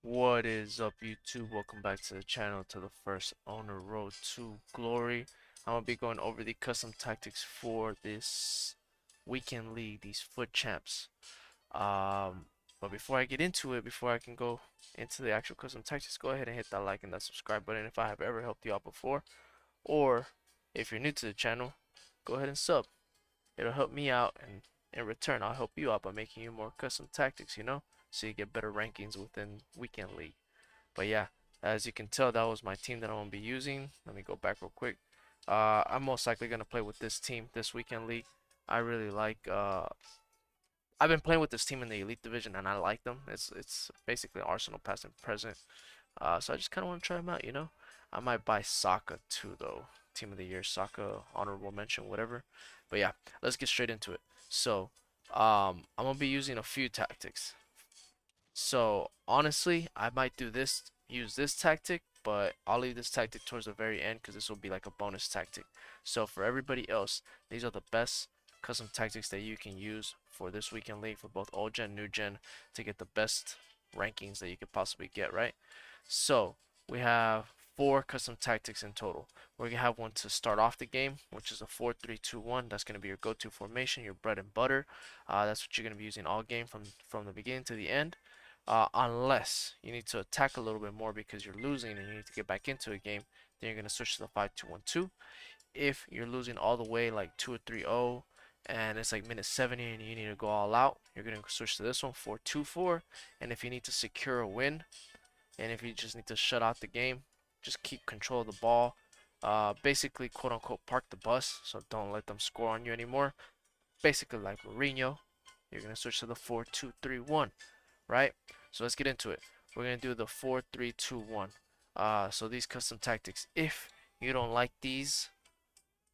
What is up, YouTube? Welcome back to the channel, to the first owner road to glory. I'm gonna be going over the custom tactics for this weekend league, these foot champs. But before I get into it, before I can go into the actual custom tactics, go ahead and hit that like and that subscribe button if I have ever helped you out before, or if you're new to the channel, go ahead and sub. It'll help me out, and in return, I'll help you out by making you more custom tactics, so you get better rankings within weekend league. But yeah, as you can tell, that was my team that I'm gonna be using. Let me go back real quick. I'm most likely gonna play with this team this weekend league. I really like. I've been playing with this team in the Elite Division, and I like them. It's basically Arsenal past and present. So I just kind of want to try them out. I might buy Saka too, though. Team of the Year, Saka, honorable mention, whatever. But yeah, let's get straight into it. So, I'm gonna be using a few tactics. So honestly, I might use this tactic, but I'll leave this tactic towards the very end because this will be like a bonus tactic. So for everybody else, these are the best custom tactics that you can use for this weekend league for both old gen, new gen to get the best rankings that you could possibly get, right? So we have four custom tactics in total. We're gonna have one to start off the game, which is a 4-3-2-1. That's gonna be your go-to formation, your bread and butter. That's what you're gonna be using all game from the beginning to the end. Unless you need to attack a little bit more because you're losing and you need to get back into a game, then you're going to switch to the 5-2-1-2. If you're losing all the way like 2 or 3-0 and it's like minute 70 and you need to go all out, you're going to switch to this one, 4-2-4. And if you need to secure a win and if you just need to shut out the game, just keep control of the ball. Basically, quote unquote, park the bus, so don't let them score on you anymore. Basically, like Mourinho, you're going to switch to the 4-2-3-1, right? So let's get into it. We're going to do the 4-3-2-1. So these custom tactics, if you don't like these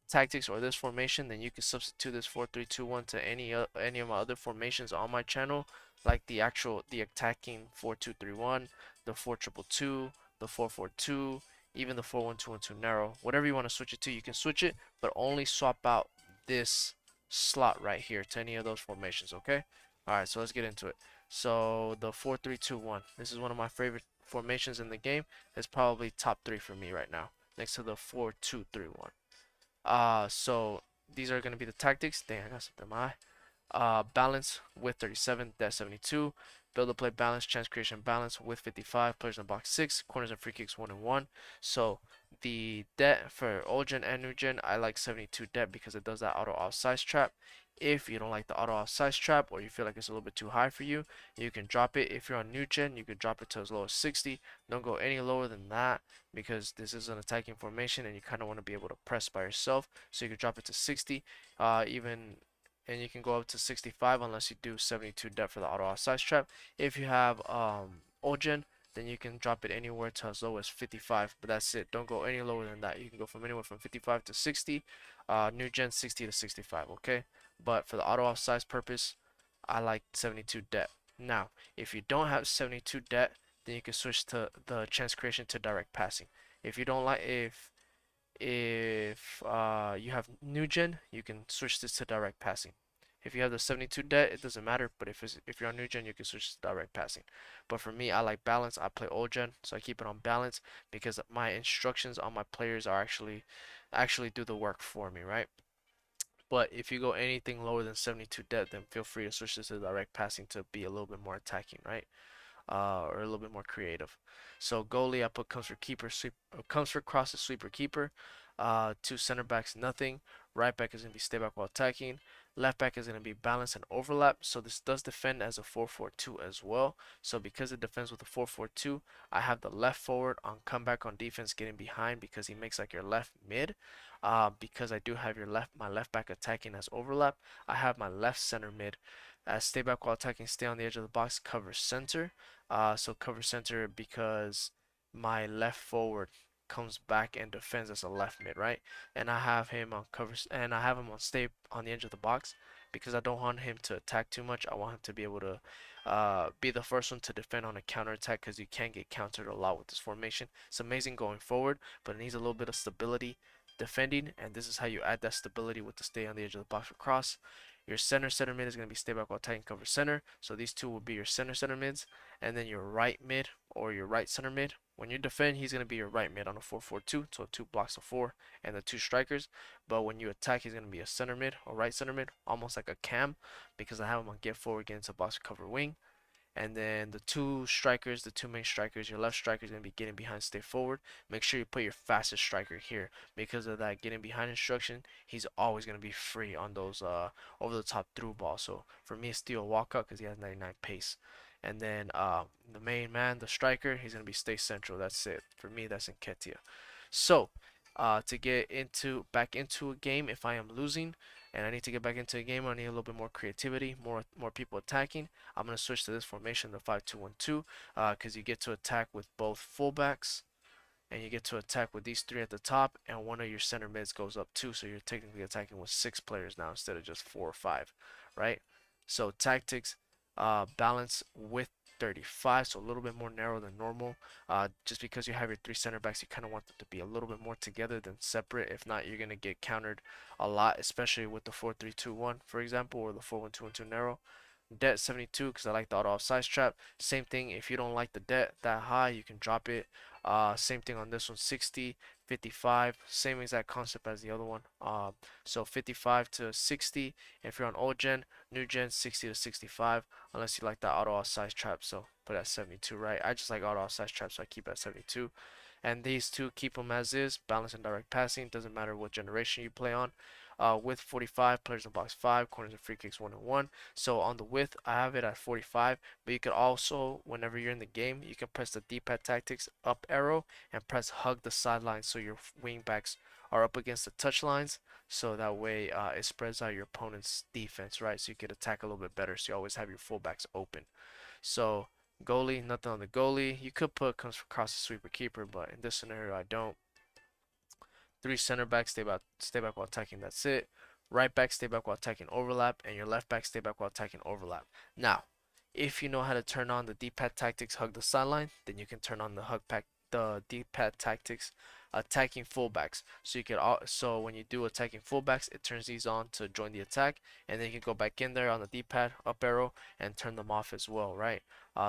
tactics or this formation, then you can substitute this 4-3-2-1 to any of my other formations on my channel, like the attacking 4-2-3-1, the 4-2-2-2, the 4-4-2, even the 4-1-2-1-2 narrow. Whatever you want to switch it to, you can switch it, but only swap out this slot right here to any of those formations, okay? All right, so let's get into it. So the 4-3-2-1. This is one of my favorite formations in the game. It's probably top 3 for me right now, next to the 4-2-3-1. So these are going to be the tactics. Dang, I got something in my eye. Balance with 37, that's 72. Build a play balance, chance creation balance with 55. Players in box 6, corners and free kicks 1 and 1. So the debt for old gen and new gen, I like 72 debt because it does that auto offsides trap. If you don't like the auto offsides trap or you feel like it's a little bit too high for you, you can drop it. If you're on new gen, you can drop it to as low as 60. Don't go any lower than that because this is an attacking formation and you kind of want to be able to press by yourself. So you can drop it to 60. Even and you can go up to 65 unless you do 72 depth for the auto offsides trap. If you have old gen, then you can drop it anywhere to as low as 55, but that's it. Don't go any lower than that. You can go from anywhere from 55 to 60, new gen 60 to 65, okay? But for the auto offsides purpose, I like 72 depth. Now, if you don't have 72 depth, then you can switch to the chance creation to direct passing. If you don't like if you have new gen, you can switch this to direct passing. If you have the 72 debt, it doesn't matter. But if you're on new gen, you can switch to direct passing. But for me, I like balance. I play old gen, so I keep it on balance because my instructions on my players are actually do the work for me, right? But if you go anything lower than 72 debt, then feel free to switch this to direct passing to be a little bit more attacking, right? Or a little bit more creative. So goalie, I put comes for keeper, comes for crosses, sweeper, keeper. Two center backs, nothing. Right back is gonna be stay back while attacking. Left back is gonna be balance and overlap. So this does defend as a 4-4-2 as well. So because it defends with a 4-4-2, I have the left forward on comeback on defense getting behind because he makes like your left mid. Because I do have my left back attacking as overlap, I have my left center mid as stay back while attacking, stay on the edge of the box, cover center. So cover center because my left forward comes back and defends as a left mid, right? And I have him on covers and I have him on stay on the edge of the box because I don't want him to attack too much. I want him to be able to be the first one to defend on a counter attack because you can get countered a lot with this formation. It's amazing going forward, but it needs a little bit of stability defending, and this is how you add that stability with the stay on the edge of the box or cross. Your center mid is going to be stay back while attacking cover center. So these two will be your center mids. And then your right mid or your right center mid. When you defend, he's going to be your right mid on a 4-4-2, so two blocks of four and the two strikers. But when you attack, he's going to be a center mid or right center mid, almost like a cam, because I have him on get forward against a box cover wing. And then the two strikers, the two main strikers, your left striker is going to be getting behind, stay forward. Make sure you put your fastest striker here because of that getting behind instruction. He's always going to be free on those over the top through balls. So for me, it's still a walkout because he has 99 pace. And then the main man, the striker, he's going to be stay central. That's it. For me, that's Nketiah. So to get into back into a game, if I am losing and I need to get back into a game, I need a little bit more creativity, more people attacking. I'm gonna switch to this formation, the 5-2-1-2, because you get to attack with both fullbacks and you get to attack with these three at the top, and one of your center mids goes up too, so you're technically attacking with six players now instead of just four or five, right? So tactics, balance with 35, so a little bit more narrow than normal. Just because you have your three center backs, you kind of want them to be a little bit more together than separate. If not, you're gonna get countered a lot, especially with the 4-3-2-1, for example, or the 4-1-2-1-2 narrow. Det 72 because I like the auto offside trap. Same thing, if you don't like the det that high, you can drop it. Same thing on this one, 60, 55, same exact concept as the other one. So 55 to 60. If you're on old gen, new gen, 60 to 65, unless you like the auto offside trap. So put it at 72, right? I just like auto offside trap, so I keep it at 72. And these two, keep them as is, balance and direct passing. Doesn't matter what generation you play on. Width 45, players in box 5, corners and free kicks 1 and 1. So on the width, I have it at 45, but you could also, whenever you're in the game, you can press the D-pad tactics up arrow and press hug the sideline so your wing backs are up against the touch lines. So that way it spreads out your opponent's defense, right? So you could attack a little bit better. So you always have your fullbacks open. So goalie, nothing on the goalie. You could put comes across the sweeper keeper, but in this scenario, I don't. Three center backs stay back while attacking. That's it. Right back stay back while attacking overlap, and your left back stay back while attacking overlap. Now, if you know how to turn on the D-pad tactics, hug the sideline, then you can turn on the D-pad tactics, attacking fullbacks. So you can so when you do attacking fullbacks, it turns these on to join the attack, and then you can go back in there on the D-pad up arrow and turn them off as well, right?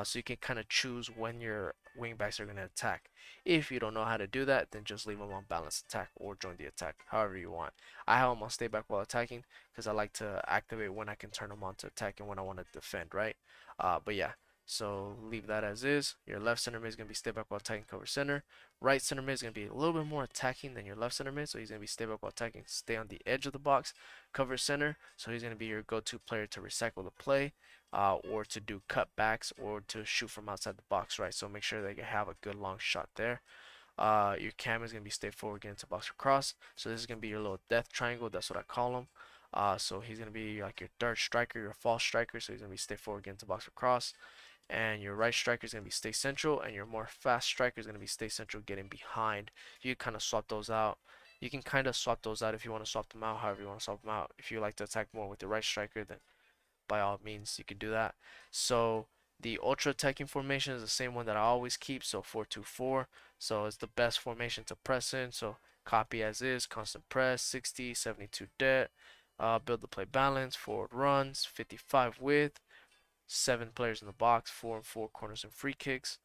So you can kind of choose when your wingbacks are going to attack. If you don't know how to do that, then just leave them on balanced attack or join the attack, however you want. I have them on stay back while attacking because I like to activate when I can turn them on to attack and when I want to defend, right? But yeah, so leave that as is. Your left center mid is going to be stay back while attacking, cover center. Right center mid is going to be a little bit more attacking than your left center mid, so he's going to be stay back while attacking, stay on the edge of the box, cover center, so he's going to be your go-to player to recycle the play. Or to do cutbacks or to shoot from outside the box, right? So make sure that you have a good long shot there. Your cam is going to be stay forward against a box across. So this is going to be your little death triangle. That's what I call him. So he's going to be like your third striker, your false striker. So he's going to be stay forward against a box across. And your right striker is going to be stay central. And your more fast striker is going to be stay central, getting behind. You kind of swap those out. You can kind of swap those out if you want to swap them out, however you want to swap them out. If you like to attack more with the right striker, then by all means you could do that. So the ultra attacking formation is the same one that I always keep, so 4-2-4. So it's the best formation to press in. So copy as is, constant press, 60, 72 det, build the play balance, forward runs, 55 width, 7 players in the box, 4 and 4 corners and free kicks.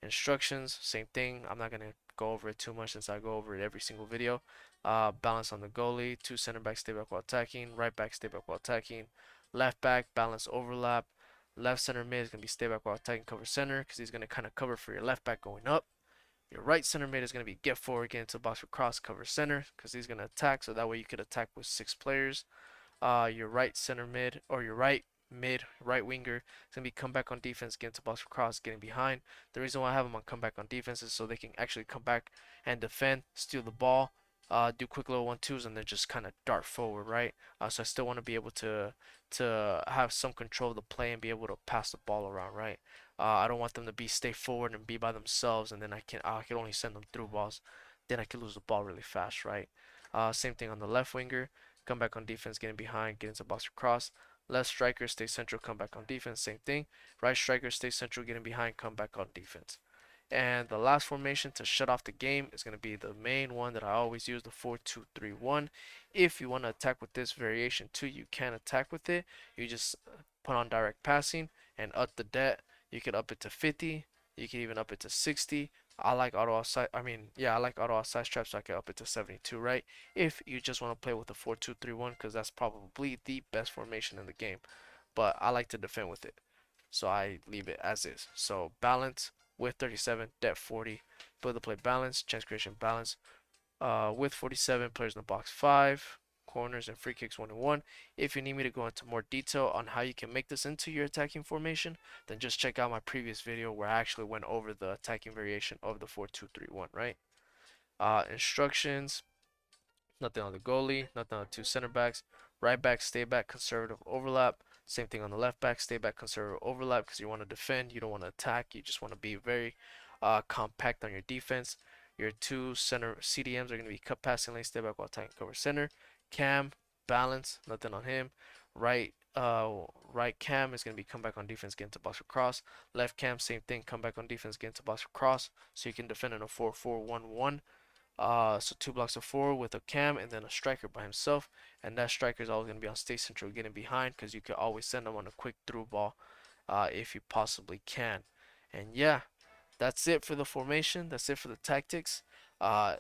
Instructions, same thing. I'm not going to go over it too much since I go over it every single video. Balance on the goalie, 2 center backs stay back while attacking, right back stay back while attacking, left back balance overlap, left center mid is going to be stay back while attacking, cover center because he's going to kind of cover for your left back going up. Your right center mid is going to be get forward, get into the box for cross, cover center because he's going to attack, so that way you could attack with 6 players. Your right center mid or your right mid, right winger is going to be come back on defense, get into box for cross, getting behind. The reason why I have them on come back on defense is so they can actually come back and defend, steal the ball, do quick little 1-2s, and then just kind of dart forward, right? So I still want to be able to have some control of the play and be able to pass the ball around, right? I don't want them to be stay forward and be by themselves, and then I can only send them through balls. Then I can lose the ball really fast, right? Same thing on the left winger. Come back on defense, getting behind, get into box cross. Left striker, stay central, come back on defense, same thing. Right striker, stay central, getting behind, come back on defense. And the last formation to shut off the game is going to be the main one that I always use, the 4-2-3-1. If you want to attack with this variation too, you can attack with it. You just put on direct passing and up the det. You can up it to 50. You can even up it to 60. I like auto offside. I mean, yeah, I like auto offside strap, so I can up it to 72, right? If you just want to play with a 4-2-3-1, because that's probably the best formation in the game. But I like to defend with it, so I leave it as is. So balance with 37, depth 40, build the play balance, chance creation balance, with 47 players in the box 5, corners and free kicks 1 and 1. If you need me to go into more detail on how you can make this into your attacking formation, then just check out my previous video where I actually went over the attacking variation of the 4-2-3-1, right? Instructions: nothing on the goalie, nothing on the two center backs. Right back, stay back, conservative overlap. Same thing on the left back, stay back, conservative overlap, because you want to defend, you don't want to attack, you just want to be very compact on your defense. Your two center CDMs are going to be cut passing lane, stay back while attacking cover center. Cam, balance, nothing on him. Right cam is going to be come back on defense, get into box for cross. Left cam, same thing, come back on defense, get into box for cross. So you can defend in a 4-4-1-1. So 2 blocks of 4 with a cam and then a striker by himself, and that striker is always going to be on stay central, getting behind, because you can always send them on a quick through ball if you possibly can. And yeah, that's it for the formation. That's it for the tactics. Uh,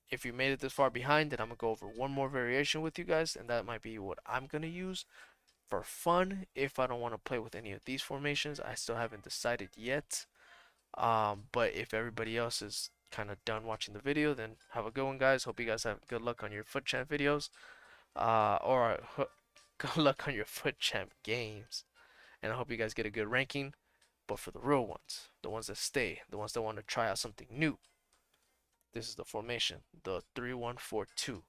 if you made it this far behind, then I'm gonna go over one more variation with you guys, and that might be what I'm gonna use for fun if I don't want to play with any of these formations. I still haven't decided yet. But if everybody else is kind of done watching the video, then have a good one, guys. Hope you guys have good luck on your foot champ videos, or good luck on your foot champ games. And I hope you guys get a good ranking. But for the real ones, the ones that stay, the ones that want to try out something new, this is the formation, the 3-1-4-2.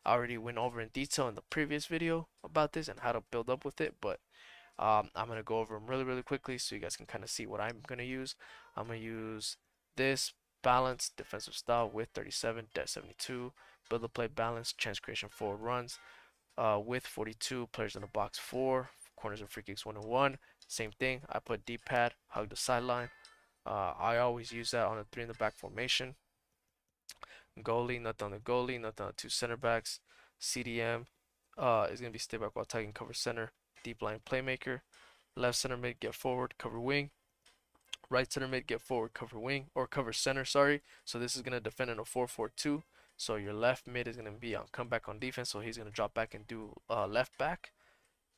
I already went over in detail in the previous video about this and how to build up with it, but I'm going to go over them really, really quickly so you guys can kind of see what I'm going to use. I'm going to use this balanced defensive style with 37, depth 72, build the play balance, chance creation 4 runs, with 42 players in the box 4, corners and free kicks 1 and 1. Same thing, I put D-pad, hug the sideline. I always use that on a 3 in the back formation. Goalie, nothing on the goalie, nothing on the two center backs. CDM is going to be stay back while tagging cover center, deep line playmaker. Left center mid, get forward, cover wing. Right center mid, get forward, cover wing, or cover center, sorry. So this is going to defend in a 4-4-2. So your left mid is going to be on comeback on defense, so he's going to drop back and do left back.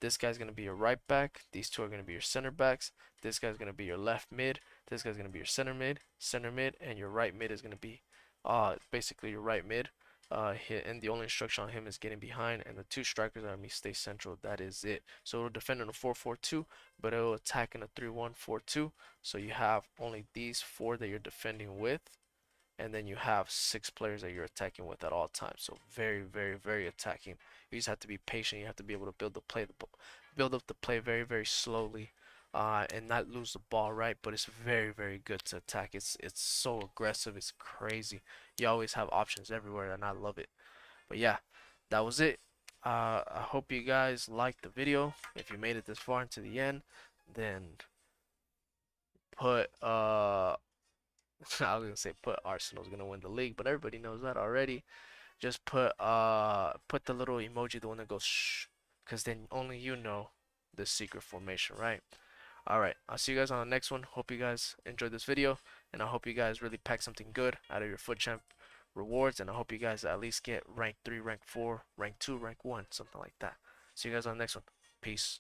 This guy's going to be your right back. These two are going to be your center backs. This guy's going to be your left mid. This guy's going to be your center mid, and your right mid is going to be basically your right mid. And the only instruction on him is getting behind, and the two strikers are going to be stay central. That is it. So it'll defend in a 4-4-2, but it'll attack in a 3-1-4-2. So you have only these 4 that you're defending with, and then you have 6 players that you're attacking with at all times. So very, very, very attacking. You just have to be patient. You have to be able to build up the play very, very slowly, and not lose the ball, right? But it's very, very good to attack. It's so aggressive. It's crazy. You always have options everywhere, and I love it. But yeah, that was it. I hope you guys liked the video. If you made it this far into the end, then put I was gonna say put Arsenal's gonna win the league, but everybody knows that already. Just put the little emoji, the one that goes shh, because then only you know the secret formation, right? Alright, I'll see you guys on the next one. Hope you guys enjoyed this video, and I hope you guys really pack something good out of your foot champ rewards, and I hope you guys at least get rank 3, rank 4, rank 2, rank 1, something like that. See you guys on the next one. Peace.